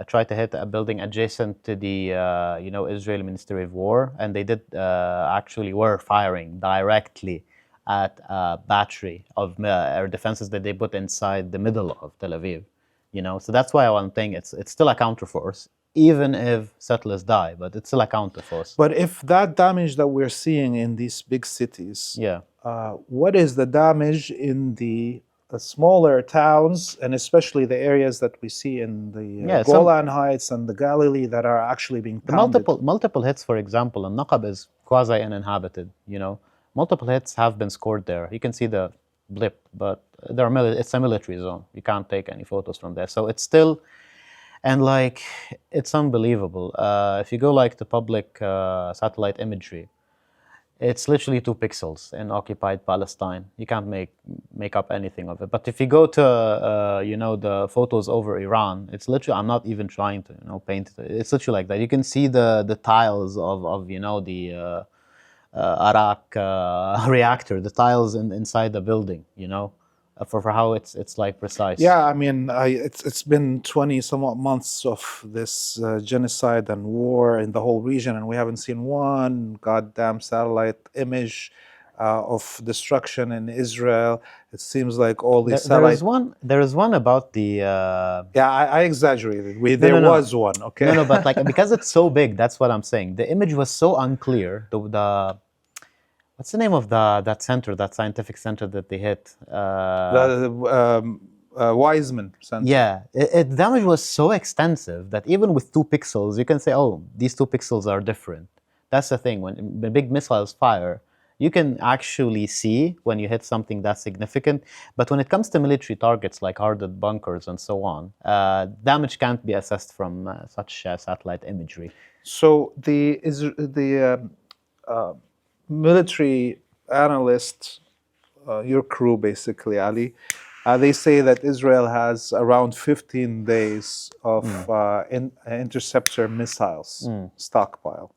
try to hit a building adjacent to the, you know, Israeli Ministry of War, and they did actually were firing directly at a battery of air defenses that they put inside the middle of Tel Aviv. You know, so that's why I'm saying it's still a counterforce, even if settlers die, but it's still a counterforce. But if that damage that we're seeing in these big cities, what is the damage in the smaller towns, and especially the areas that we see in the Golan Heights and the Galilee that are actually being pounded? Multiple hits, for example, and Naqab is quasi-uninhabited, you know. Multiple hits have been scored there. You can see the blip, but it's a military zone. You can't take any photos from there. So it's still, and like, it's unbelievable. If you go like to public satellite imagery, it's literally 2 pixels in occupied Palestine. You can't make up anything of it. But if you go to, you know, the photos over Iran, it's literally, I'm not even trying to, you know, paint it. It's literally like that. You can see the tiles of you know, the Arak reactor, the tiles inside the building, you know, for how it's like precise. Yeah, I mean, it's been 20 somewhat months of this genocide and war in the whole region, and we haven't seen one goddamn satellite image of destruction in Israel. It seems like all these satellites. There is one about the. Yeah, I exaggerated. There was one. Okay. No, but like, because it's so big, that's what I'm saying. The image was so unclear. What's the name of that center, that scientific center that they hit? Wiseman Center. Yeah, the damage was so extensive that even with 2 pixels, you can say, oh, these 2 pixels are different. That's the thing. When the big missiles fire, you can actually see when you hit something that's significant. But when it comes to military targets like hardened bunkers and so on, damage can't be assessed from such satellite imagery. So the military analysts, your crew basically, Ali, they say that Israel has around 15 days of interceptor missiles stockpile.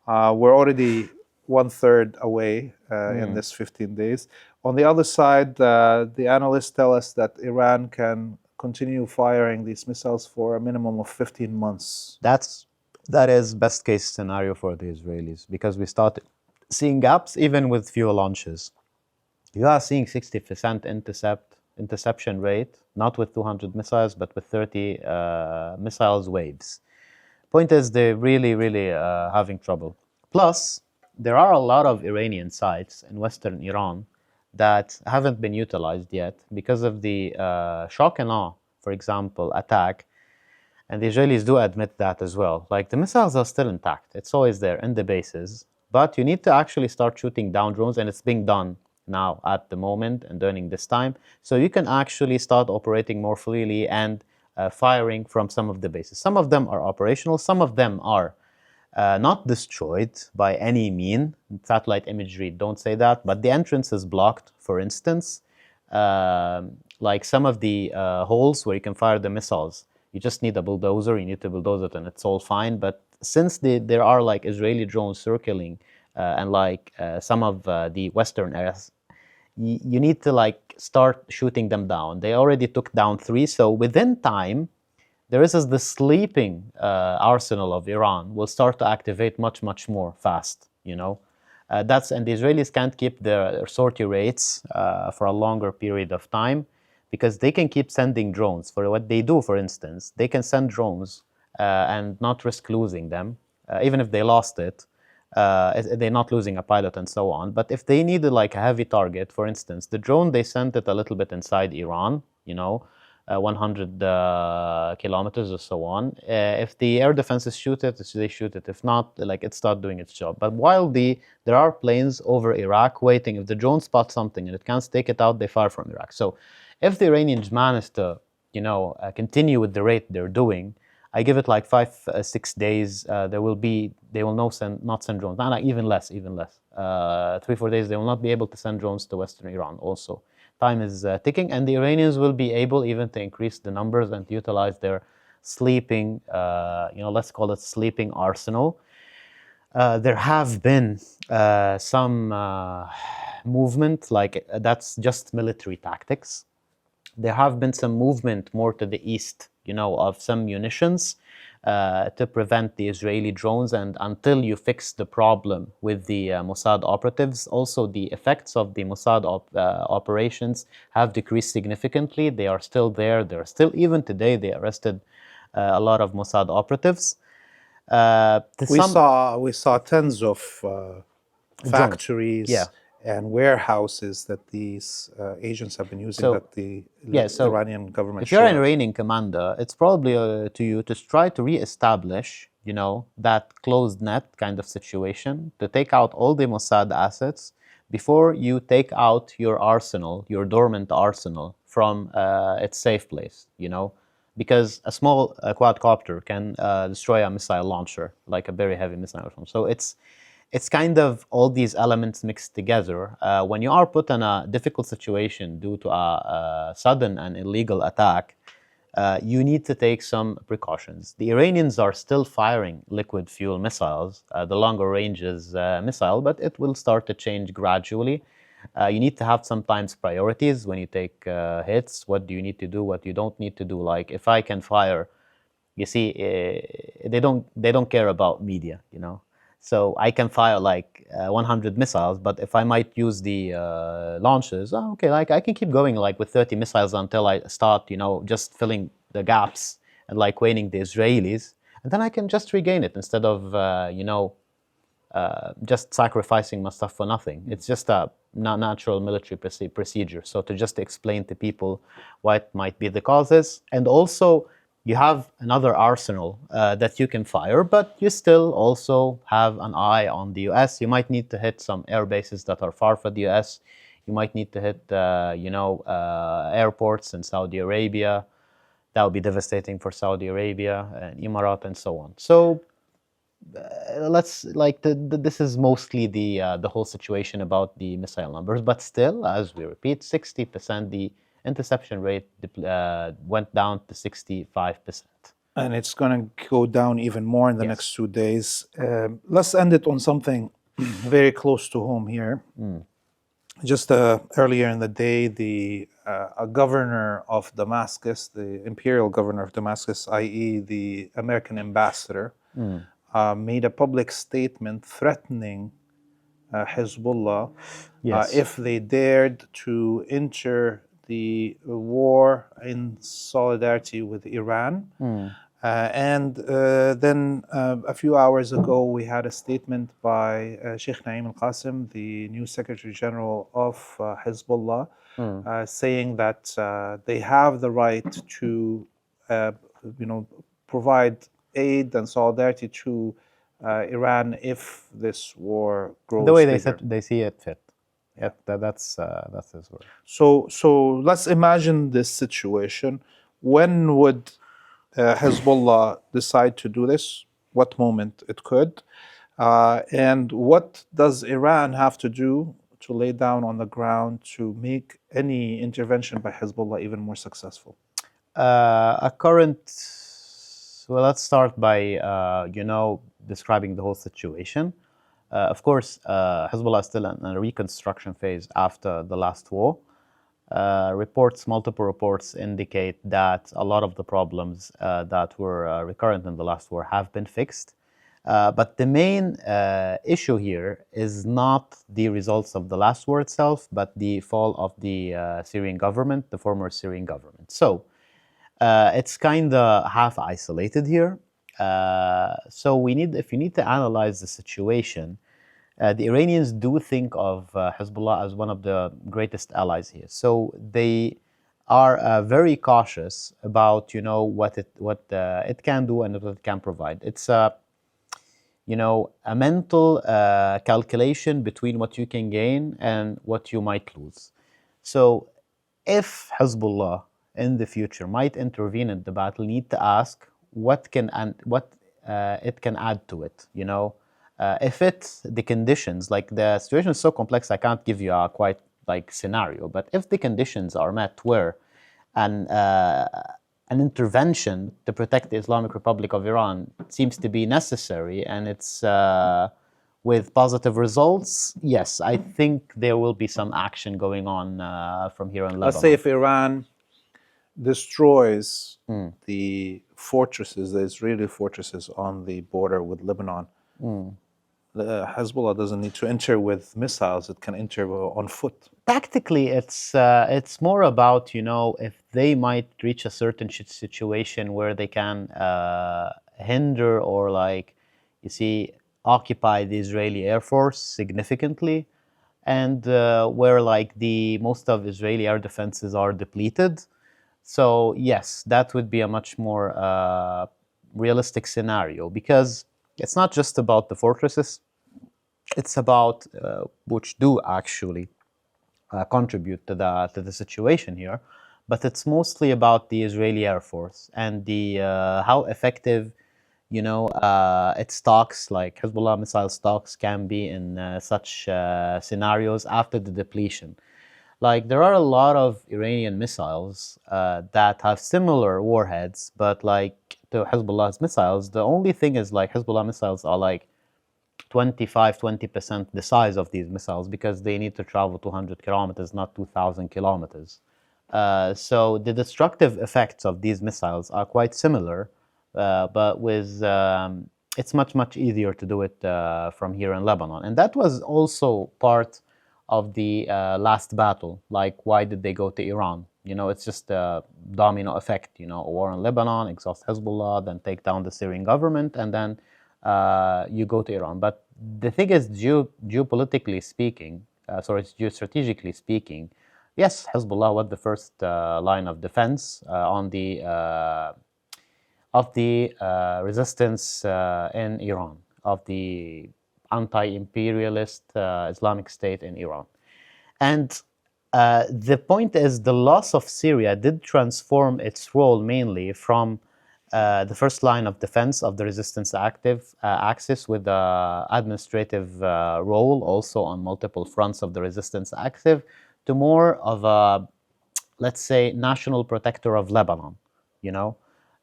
We're already 1/3 away in this 15 days. On the other side, the analysts tell us that Iran can continue firing these missiles for a minimum of 15 months. That is best case scenario for the Israelis, because we started seeing gaps even with fewer launches. You are seeing 60% interception rate, not with 200 missiles, but with 30 missiles waves. Point is, they're really, really having trouble. Plus, there are a lot of Iranian sites in western Iran that haven't been utilized yet because of the shock and awe, for example, attack. And the Israelis do admit that as well. Like, the missiles are still intact. It's always there in the bases. But you need to actually start shooting down drones, and it's being done now at the moment and during this time. So you can actually start operating more freely and firing from some of the bases. Some of them are operational. Some of them are not destroyed by any mean. Satellite imagery don't say that. But the entrance is blocked, for instance. Like some of the holes where you can fire the missiles, you just need a bulldozer, you need to bulldoze it, and it's all fine. But since there are like Israeli drones circling and like some of the western areas, you need to like start shooting them down. They already took down 3, so within time, there is the sleeping arsenal of Iran will start to activate much, much more fast, you know. And the Israelis can't keep their sortie rates for a longer period of time, because they can keep sending drones. For what they do, for instance, they can send drones and not risk losing them, even if they lost it. They're not losing a pilot and so on. But if they needed like a heavy target, for instance, the drone, they sent it a little bit inside Iran, you know, 100 kilometers or so on. If the air defenses shoot it, they shoot it. If not, like, it starts doing its job. But while there are planes over Iraq waiting, if the drone spots something and it can't take it out, they fire from Iraq. So if the Iranians manage to, you know, continue with the rate they're doing, I give it like 5-6 days. They will not send drones. Not like even less. 3-4 days, they will not be able to send drones to Western Iran. Also, time is ticking, and the Iranians will be able even to increase the numbers and to utilize their sleeping, you know, let's call it sleeping arsenal. There have been some movement, like that's just military tactics. There have been some movement more to the east, you know, of some munitions to prevent the Israeli drones. And until you fix the problem with the Mossad operatives, also the effects of the Mossad operations have decreased significantly. They are still there. They're still, even today, they arrested a lot of Mossad operatives. We saw tens of factories and warehouses that these agents have been using, that the Iranian government. If you're an Iranian commander, it's probably to you to try to re-establish, you know, that closed net kind of situation, to take out all the Mossad assets before you take out your arsenal, your dormant arsenal, from its safe place, you know. Because a small quadcopter can destroy a missile launcher, like a very heavy missile. So it's kind of all these elements mixed together. When you are put in a difficult situation due to a sudden and illegal attack, you need to take some precautions. The Iranians are still firing liquid fuel missiles, the longer ranges missile, but it will start to change gradually. You need to have sometimes priorities when you take hits. What do you need to do? What you don't need to do? Like, if I can fire, you see, they don't care about media, you know. So I can fire like 100 missiles, but if I might use the launches, okay, like I can keep going like with 30 missiles until I start, you know, just filling the gaps and like waning the Israelis, and then I can just regain it instead of you know, just sacrificing my stuff for nothing. It's just a natural military procedure. So to just explain to people what might be the causes, and also you have another arsenal that you can fire, but you still also have an eye on the US. You might need to hit some air bases that are far from the US. You might need to hit, you know, airports in Saudi Arabia. That would be devastating for Saudi Arabia and Emirat and so on. So let's like this is mostly the whole situation about the missile numbers, but still, as we repeat, 60%, the interception rate went down to 65%. and it's going to go down even more in the next 2 days. Let's end it on something very close to home here. Just earlier in the day, a governor of Damascus, the imperial governor of Damascus, i.e. the American ambassador, made a public statement threatening Hezbollah if they dared to enter the war in solidarity with Iran. And then a few hours ago, we had a statement by Sheikh Naim al-Qasim, the new Secretary General of Hezbollah, saying that they have the right to, provide aid and solidarity to Iran if this war grows The way bigger. they see it fit. Yeah, that's his word. So let's imagine this situation. When would Hezbollah decide to do this? What moment it could? And what does Iran have to do to lay down on the ground to make any intervention by Hezbollah even more successful? Well, let's start by describing the whole situation. Of course, Hezbollah is still in a reconstruction phase after the last war. Multiple reports indicate that a lot of the problems that were recurrent in the last war have been fixed. But the main issue here is not the results of the last war itself, but the fall of the Syrian government, the former Syrian government. So it's kind of half isolated here. So if you need to analyze the situation, the Iranians do think of Hezbollah as one of the greatest allies here. So they are very cautious about what it can do and what it can provide. It's a mental calculation between what you can gain and what you might lose. So if Hezbollah in the future might intervene in the battle, need to ask what it can add to it. If the conditions, like the situation is so complex, I can't give you a quite scenario. But if the conditions are met where an intervention to protect the Islamic Republic of Iran seems to be necessary, and it's with positive results, yes, I think there will be some action going on from here in Lebanon. Let's say if Iran destroys the fortresses, the Israeli fortresses on the border with Lebanon, Hezbollah doesn't need to enter with missiles; it can enter on foot. Tactically, it's more about if they might reach a certain situation where they can hinder or occupy the Israeli Air Force significantly, and where most of Israeli air defenses are depleted. So yes, that would be a much more realistic scenario, because it's not just about the fortresses, it's about which do actually contribute to the situation here, but it's mostly about the Israeli Air Force and the how effective its stocks, like Hezbollah missile stocks, can be in such scenarios after the depletion. Like, there are a lot of Iranian missiles that have similar warheads, but to Hezbollah's missiles, the only thing is Hezbollah missiles are 20% the size of these missiles, because they need to travel 200 kilometers, not 2,000 kilometers. So the destructive effects of these missiles are quite similar, but with it's much easier to do it from here in Lebanon. And that was also part of the last battle. Why did they go to Iran? It's just a domino effect. A war in Lebanon, exhaust Hezbollah, then take down the Syrian government, and then you go to Iran. But the thing is, geopolitically speaking, geostrategically speaking, yes, Hezbollah was the first line of defense of the resistance in Iran, of the anti-imperialist Islamic State in Iran. And the point is, the loss of Syria did transform its role mainly from the first line of defense of the resistance axis, with the administrative role also on multiple fronts of the resistance axis, to more of a, let's say, national protector of Lebanon,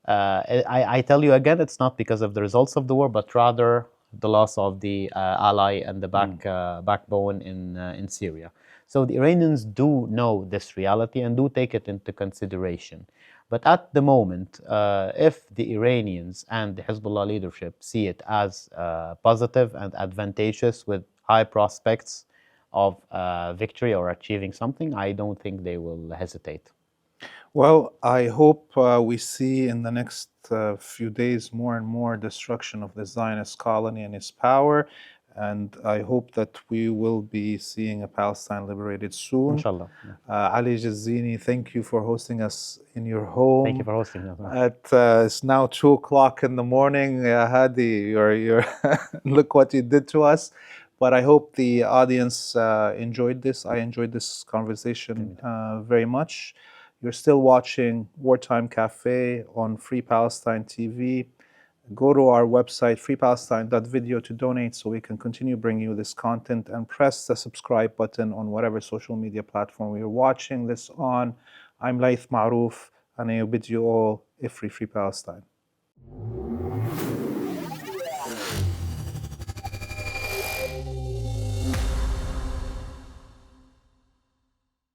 I tell you again, it's not because of the results of the war, but rather the loss of the ally and the backbone in Syria. So the Iranians do know this reality and do take it into consideration. But at the moment, if the Iranians and the Hezbollah leadership see it as positive and advantageous with high prospects of victory or achieving something, I don't think they will hesitate. Well, I hope we see in the next few days more and more destruction of the Zionist colony and its power. And I hope that we will be seeing a Palestine liberated soon. Inshallah. Ali Jezzini, thank you for hosting us in your home. Thank you for hosting us. It's now 2 o'clock in the morning. Hadi, you're look what you did to us. But I hope the audience enjoyed this. I enjoyed this conversation very much. You're still watching Wartime Cafe on Free Palestine TV. Go to our website, freepalestine.video, to donate so we can continue bringing you this content, and press the subscribe button on whatever social media platform you're watching this on. I'm Laith Marouf, and I bid you all Free Palestine.